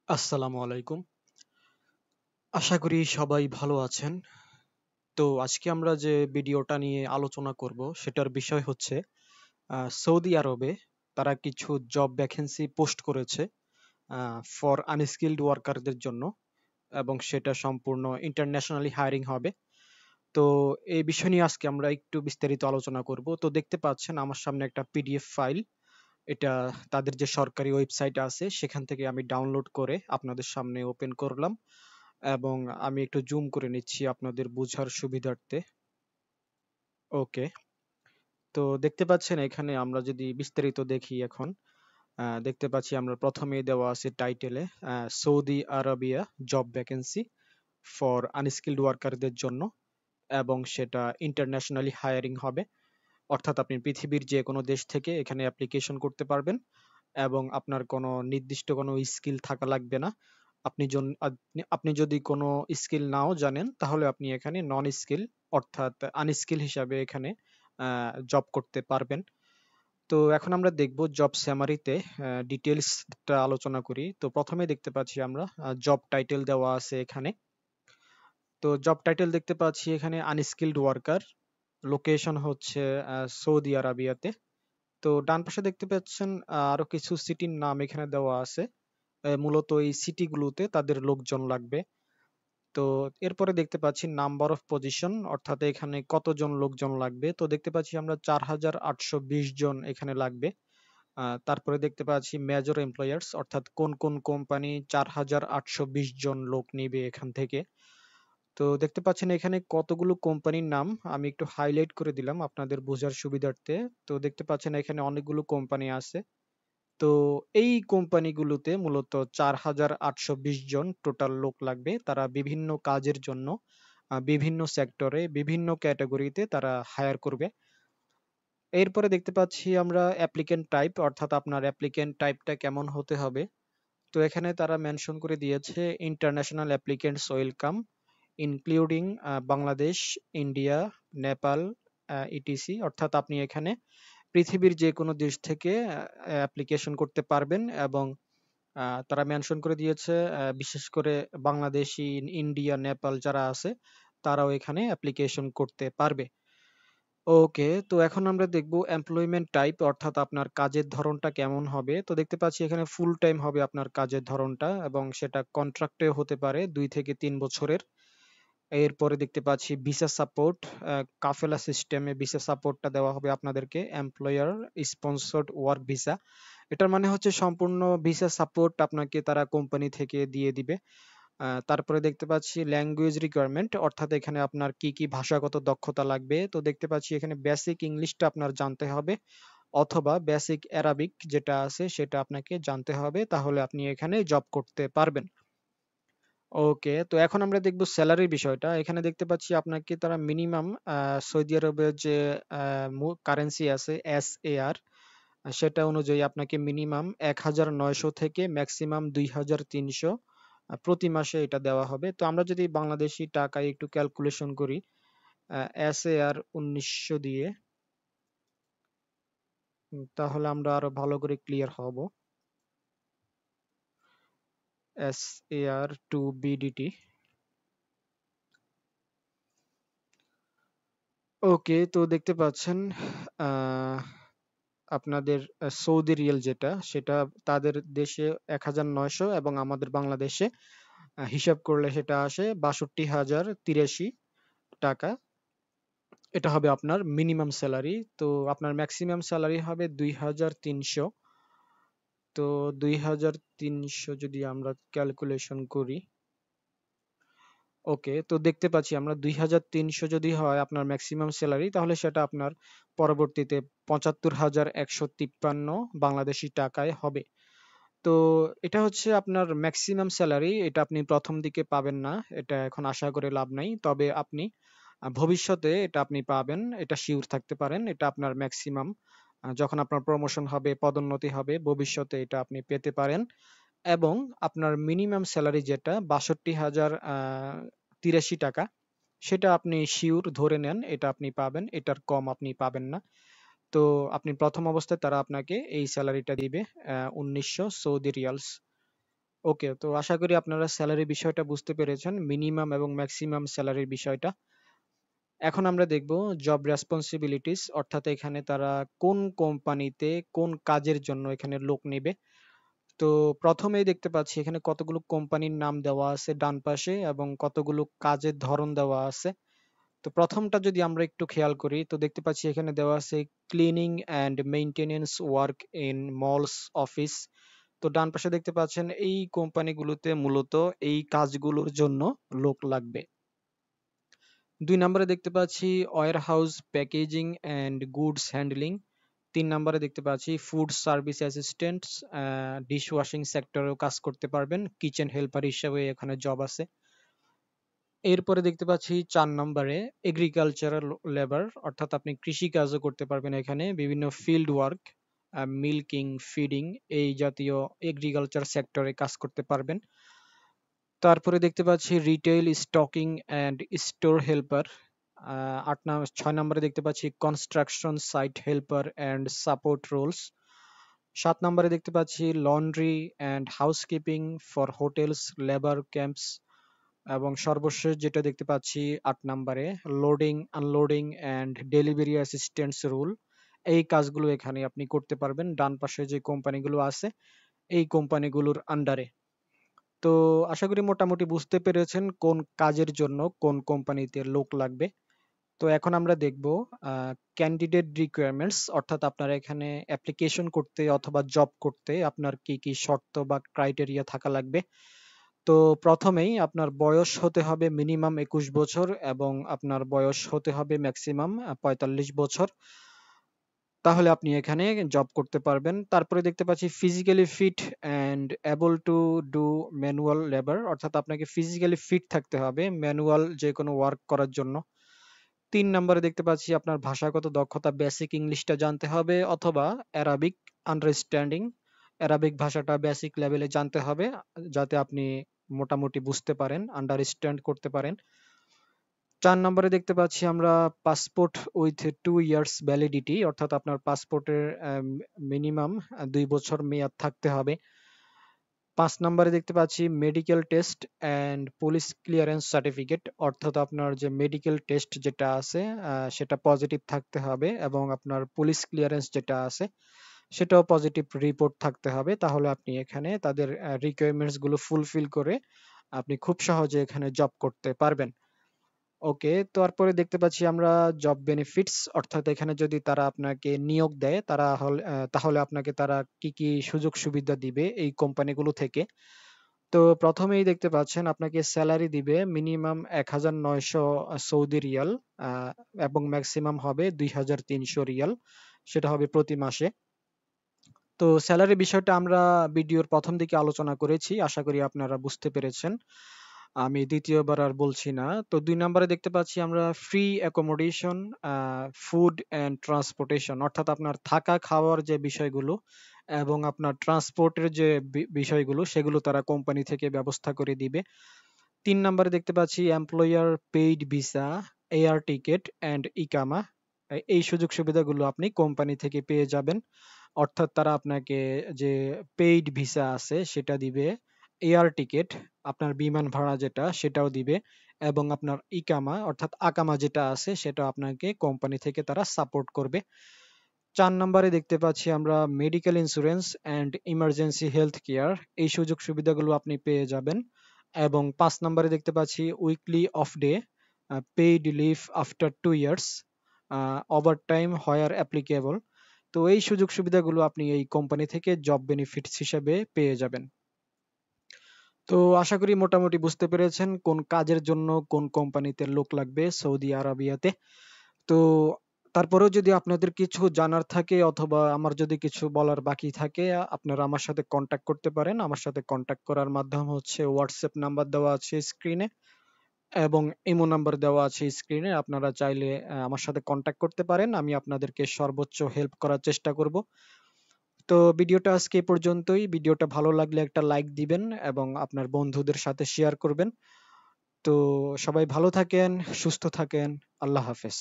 আসসালামু আলাইকুম। আশা করি সবাই ভালো আছেন। তো আজকে আমরা যে ভিডিওটা নিয়ে আলোচনা করব সেটার বিষয় হচ্ছে সৌদি আরবে তারা কিছু জব ভ্যাকেন্সি পোস্ট করেছে ফর আনস্কিলড ওয়ার্কারদের জন্য, এবং সেটা সম্পূর্ণ ইন্টারন্যাশনালি হায়ারিং হবে। তো এই বিষয় নিয়ে আজকে আমরা একটু বিস্তারিত আলোচনা করব। তো দেখতে পাচ্ছেন আমার সামনে একটা পিডিএফ ফাইল। এটা তাদের যে সরকারি ওয়েবসাইট আছে সেখান থেকে আমি ডাউনলোড করে আপনাদের সামনে ওপেন করলাম, এবং আমি একটু জুম করে নিচ্ছি আপনাদের বোঝার সুবিধার্থে। ওকে, তো দেখতে পাচ্ছেন এখানে আমরা যদি বিস্তারিত দেখি এখন দেখতে পাচ্ছি আমরা প্রথমেই দেওয়া আছে টাইটেলে Saudi Arabia job vacancy for unskilled ওয়ার্কারদের জন্য, এবং সেটা ইন্টারন্যাশনালি হায়ারিং হবে। অর্থাৎ আপনি পৃথিবীর যে কোনো দেশ থেকে এখানে অ্যাপ্লিকেশন করতে পারবেন, এবং আপনার কোনো নির্দিষ্ট কোনো স্কিল থাকা লাগবে না। আপনি যদি কোনো স্কিল নাও জানেন তাহলে আপনি এখানে নন স্কিল অর্থাৎ আনস্কিল হিসাবে এখানে জব করতে পারবেন। তো এখন আমরা দেখব জব সামারিতে ডিটেলসটা আলোচনা করি। তো প্রথমে দেখতে পাচ্ছি আমরা জব টাইটেল দেওয়া আছে এখানে। তো জব টাইটেল দেখতে পাচ্ছি এখানে আনস্কিলড ওয়ার্কার, লোকেশন হচ্ছে সৌদি আরবিয়াতে। তো ডান পাশে দেখতে পাচ্ছেন আরো কিছু সিটির নাম এখানে দেওয়া আছে। মূলত এই সিটিগুলোতে তাদের লোকজন লাগবে। তো এরপরে দেখতে পাচ্ছি নাম্বার অফ পজিশন, অর্থাৎ এখানে কতজন লোকজন লাগবে। তো দেখতে পাচ্ছি আমরা 4820 জন এখানে লাগবে। তারপরে দেখতে পাচ্ছি মেজর এমপ্লয়ার্স, অর্থাৎ কোন কোন কোম্পানি 4820 জন লোক নিবে এখান থেকে। তো দেখতে পাচ্ছেন এখানে কতগুলো কোম্পানির নাম আমি একটু হাইলাইট করে দিলাম আপনাদের বোঝার সুবিধার্থে। তো দেখতে পাচ্ছেন এখানে অনেকগুলো কোম্পানি আছে। তো এই কোম্পানিগুলোতে মূলত 4820 জন টোটাল লোক লাগবে। তারা বিভিন্ন কাজের জন্য বিভিন্ন সেক্টরে বিভিন্ন ক্যাটাগরিতে তারা হায়ার করবে। এরপরে দেখতে পাচ্ছি আমরা অ্যাপ্লিকেন্ট টাইপ, অর্থাৎ আপনার অ্যাপ্লিকেন্ট টাইপটা কেমন হতে হবে। তো এখানে তারা মেনশন করে দিয়েছে international applicants welcome including Bangladesh, India, Nepal, etc. অর্থাৎ আপনি এখানে পৃথিবীর যে কোনো দেশ থেকে অ্যাপ্লিকেশন করতে পারবেন, এবং তারা মেনশন করে দিয়েছে বিশেষ করে বাংলাদেশি, ইন্ডিয়া, নেপাল যারা আছে তারাও এখানে অ্যাপ্লিকেশন করতে পারবে। ওকে, তো এখন আমরা দেখব এমপ্লয়মেন্ট টাইপ, অর্থাৎ আপনার কাজের ধরনটা কেমন হবে। তো দেখতে পাচ্ছি এখানে ফুল টাইম হবে আপনার কাজের ধরনটা, এবং সেটা কন্ট্রাক্টে হতে পারে 2 থেকে 3 বছরের। এরপরে দেখতে পাচ্ছি ভিসা সাপোর্ট, কাফেলা সিস্টেমে ভিসা সাপোর্টটা দেওয়া হবে আপনাদেরকে, এমপ্লয়ার স্পন্সর্ড ওয়ার্ক ভিসা। এটার মানে হচ্ছে সম্পূর্ণ ভিসা সাপোর্ট আপনাকে তারা কোম্পানি থেকে দিয়ে দিবে। তারপরে দেখতে পাচ্ছি ল্যাঙ্গুয়েজ রিকোয়ারমেন্ট, অর্থাৎ এখানে আপনার কি কি ভাষাগত দক্ষতা লাগবে। তো দেখতে পাচ্ছি এখানে বেসিক ইংলিশটা আপনার জানতে হবে, অথবা বেসিক অ্যারাবিক যেটা আছে সেটা আপনাকে জানতে হবে, তাহলে আপনি এখানে জব করতে পারবেন। ওকে, তো এখন আমরা দেখব স্যালারির বিষয়টা। এখানে দেখতে পাচ্ছি আপনাকে তারা মিনিমাম সৌদি আরবের যে কারেন্সি আছে SAR, সেটা অনুযায়ী আপনাকে মিনিমাম 1900 থেকে ম্যাক্সিমাম 2300 প্রতি মাসে এটা দেওয়া হবে। তো আমরা যদি বাংলাদেশি টাকায় একটু ক্যালকুলেশন করি, SAR 1900 দিয়ে, তাহলে আমরা আরো ভালো করে ক্লিয়ার হব। SAR two BDT। ওকে, তো দেখতে পাচ্ছেন আহ আপনাদের সৌদি রিয়াল যেটা সেটা তাদের দেশে 1900, এবং আমাদের বাংলাদেশে হিসাব করলে সেটা আসে 62,083 টাকা। এটা হবে আপনার মিনিমাম স্যালারি। তো আপনার ম্যাক্সিমাম স্যালারি হবে 2300। তো 2300 যদি আমরা ক্যালকুলেশন করি, ওকে, তো দেখতে পাচ্ছি আমরা 2300 যদি হয় আপনার ম্যাক্সিমাম স্যালারি, তাহলে সেটা আপনার পরবর্তীতে 75,153 বাংলাদেশি টাকায় হবে। তো এটা হচ্ছে আপনার ম্যাক্সিমাম স্যালারি, এটা আপনি প্রথম দিকে পাবেন না, এটা এখন আশা করে লাভ নাই। তবে আপনি ভবিষ্যতে এটা আপনি পাবেন, এটা শিওর থাকতে পারেন। এটা আপনার ম্যাক্সিমাম, যখন আপনার প্রমোশন হবে, পদোন্নতি হবে, ভবিষ্যতে এটা আপনি পেতে পারেন। এবং আপনার মিনিমাম স্যালারি যেটা 62,083 টাকা, সেটা আপনি শিওর ধরে নেন এটা আপনি পাবেন, এটার কম আপনি পাবেন না। তো আপনি প্রথম অবস্থায় তারা আপনাকে এই স্যালারিটা দিবে 1900 সৌদি রিয়ালস। ওকে, তো আশা করি আপনারা স্যালারি বিষয়টা বুঝতে পেরেছেন, মিনিমাম এবং ম্যাক্সিমাম স্যালারির বিষয়টা। এখন আমরা দেখব জব রেসপন্সিবিলিটিস, অর্থাৎ এখানে তারা কোন কোম্পানিতে কোন কাজের জন্য এখানে লোক নেবে। তো প্রথমেই দেখতে পাচ্ছি এখানে কতগুলো কোম্পানির নাম দেওয়া আছে ডান পাশে এবং কতগুলো কাজের ধরন দেওয়া আছে। তো প্রথমটা যদি আমরা একটু খেয়াল করি তো দেখতে পাচ্ছি এখানে দেওয়া আছে cleaning and maintenance work in malls office. তো ডান পাশে দেখতে পাচ্ছেন এই কোম্পানিগুলোতে মূলত এই কাজগুলোর জন্য লোক লাগবে। 2 নম্বরে দেখতে পাচ্ছি warehouse packaging and goods handling. 3 নম্বরে দেখতে পাচ্ছি food service assistants, dish washing সেক্টরেও কাজ করতে পারবেন, কিচেন হেল্পার হিসেবে এখানে জব আছে। এরপরে দেখতে পাচ্ছি 4 নম্বরে এগ্রিকালচারাল লেবার, অর্থাৎ আপনি কৃষি কাজও করতে পারবেন এখানে, বিভিন্ন ফিল্ড ওয়ার্ক, মিল্কিং, ফিডিং এই জাতীয় এগ্রিকালচার সেক্টরে কাজ করতে পারবেন। তারপরে দেখতে পাচ্ছি retail stocking and store helper. 6 নম্বরে দেখতে পাচ্ছি construction site helper and support roles. 7 নম্বরে দেখতে পাচ্ছি laundry and housekeeping for hotels labour camps. এবং সর্বশেষ যেটা দেখতে পাচ্ছি 8 নম্বরে loading unloading and delivery assistants role. এই কাজগুলো এখানে আপনি করতে পারবেন ডান পাশে যে কোম্পানিগুলো আছে এই কোম্পানিগুলোর আন্ডারে। তো আশা করি মোটামুটি বুঝতে পেরেছেন কোন কাজের জন্য কোন কোম্পানিতে লোক লাগবে। তো এখন আমরা দেখব ক্যান্ডিডেট রিকোয়ারমেন্টস, অর্থাৎ আপনারা এখানে অ্যাপ্লিকেশন করতে অথবা জব করতে আপনার কি কি শর্ত বা ক্রাইটেরিয়া থাকা লাগবে। তো প্রথমেই আপনার বয়স হতে হবে মিনিমাম 21 বছর এবং আপনার বয়স হতে হবে ম্যাক্সিমাম 45 বছর, তাহলে আপনি এখানে জব করতে পারবেন। তারপরে দেখতে পাচ্ছি physically fit and able to do manual labour, অর্থাৎ আপনাকে ফিজিক্যালি ফিট থাকতে হবে ম্যানুয়াল যে কোনো ওয়ার্ক করার জন্য। 3 নম্বরে দেখতে পাচ্ছি আপনার ভাষাগত দক্ষতা, বেসিক ইংলিশটা জানতে হবে অথবা অ্যারাবিক আন্ডারস্ট্যান্ডিং, অ্যারাবিক ভাষাটা বেসিক লেভেলে জানতে হবে যাতে আপনি মোটামুটি বুঝতে পারেন, আন্ডারস্ট্যান্ড করতে পারেন। 4 নম্বরে দেখতে পাচ্ছি আমরা পাসপোর্ট উইথ 2 ইয়ার্স ভ্যালিডিটি, অর্থাৎ আপনার পাসপোর্টের মিনিমাম 2 বছর মেয়াদ থাকতে হবে। 5 নম্বরে দেখতে পাচ্ছি medical test and police clearance certificate, অর্থাৎ আপনার যে মেডিকেল টেস্ট যেটা আছে সেটা পজিটিভ থাকতে হবে এবং আপনার পুলিশ ক্লিয়ারেন্স যেটা আছে সেটাও পজিটিভ রিপোর্ট থাকতে হবে, তাহলে আপনি এখানে তাদের রিকোয়ারমেন্টস গুলো ফুলফিল করে আপনি খুব সহজে এখানে জব করতে পারবেন। ওকে, তারপরে দেখতে পাচ্ছি আমরা জব বেনিফিটস, অর্থাৎ এখানে যদি তারা আপনাকে নিয়োগ দেয় তাহলে আপনাকে তারা কি কি সুযোগ সুবিধা দিবে এই কোম্পানিগুলো থেকে। তো প্রথমেই দেখতে পাচ্ছেন আপনাকে স্যালারি দিবে মিনিমাম 1900 সৌদি রিয়াল, আহ, এবং ম্যাক্সিমাম হবে 2300 রিয়াল, সেটা হবে প্রতি মাসে। তো স্যালারি বিষয়টা আমরা ভিডিওর প্রথম দিকে আলোচনা করেছি, আশা করি আপনারা বুঝতে পেরেছেন, আমি দ্বিতীয়বার আর বলছি না। তো 2 নম্বরে দেখতে পাচ্ছি আমরা free accommodation, food and transportation, অর্থাৎ আপনার থাকা খাওয়ার যে বিষয়গুলো এবং আপনার ট্রান্সপোর্টের যে বিষয়গুলো সেগুলো তারা কোম্পানি থেকে ব্যবস্থা করে দিবে। 3 নম্বরে দেখতে পাচ্ছি employer paid visa, air ticket and ইকামা। এই সুযোগ সুবিধাগুলো আপনি কোম্পানি থেকে পেয়ে যাবেন, অর্থাৎ তারা আপনাকে যে পেইড ভিসা আছে সেটা দিবে, এয়ার টিকেট আপনার বিমান ভাড়া যেটা সেটাও দিবে এবং আপনার ইকামা অর্থাৎ আকামা যেটা আছে সেটা আপনাকে কোম্পানি থেকে তারা সাপোর্ট করবে। 4 নম্বরে দেখতে পাচ্ছি আমরা medical insurance and emergency health care, এই সুযোগ সুবিধাগুলো আপনি পেয়ে যাবেন। এবং 5 নম্বরে দেখতে পাচ্ছি weekly off day, paid leave after 2 years, overtime where applicable. তো এই সুযোগ সুবিধাগুলো আপনি এই কোম্পানি থেকে জব বেনিফিটস হিসেবে পেয়ে যাবেন। তো আশা করি মোটামুটি বুঝতে পেরেছেন কোন কাজের জন্য কোন কোম্পানিতে লোক লাগবে সৌদি আরবিয়াতে। তো তারপরেও যদি আপনাদের কিছু জানার থাকে অথবা আমার যদি কিছু বলার বাকি থাকে আপনারা আমার সাথে কন্ট্যাক্ট করতে পারেন। আমার সাথে কন্ট্যাক্ট করার মাধ্যম হচ্ছে হোয়াটসঅ্যাপ নাম্বার দেওয়া আছে স্ক্রিনে এবং ইমো নাম্বার দেওয়া আছে স্ক্রিনে, আপনারা চাইলে আমার সাথে কন্ট্যাক্ট করতে পারেন, আমি আপনাদেরকে সর্বোচ্চ হেল্প করার চেষ্টা করব। তো ভিডিওটা আজকে এই পর্যন্তই, ভিডিওটা ভালো লাগলে একটা লাইক দিবেন এবং আপনার বন্ধুদের সাথে শেয়ার করবেন। তো সবাই ভালো থাকেন, সুস্থ থাকেন, আল্লাহ হাফেজ।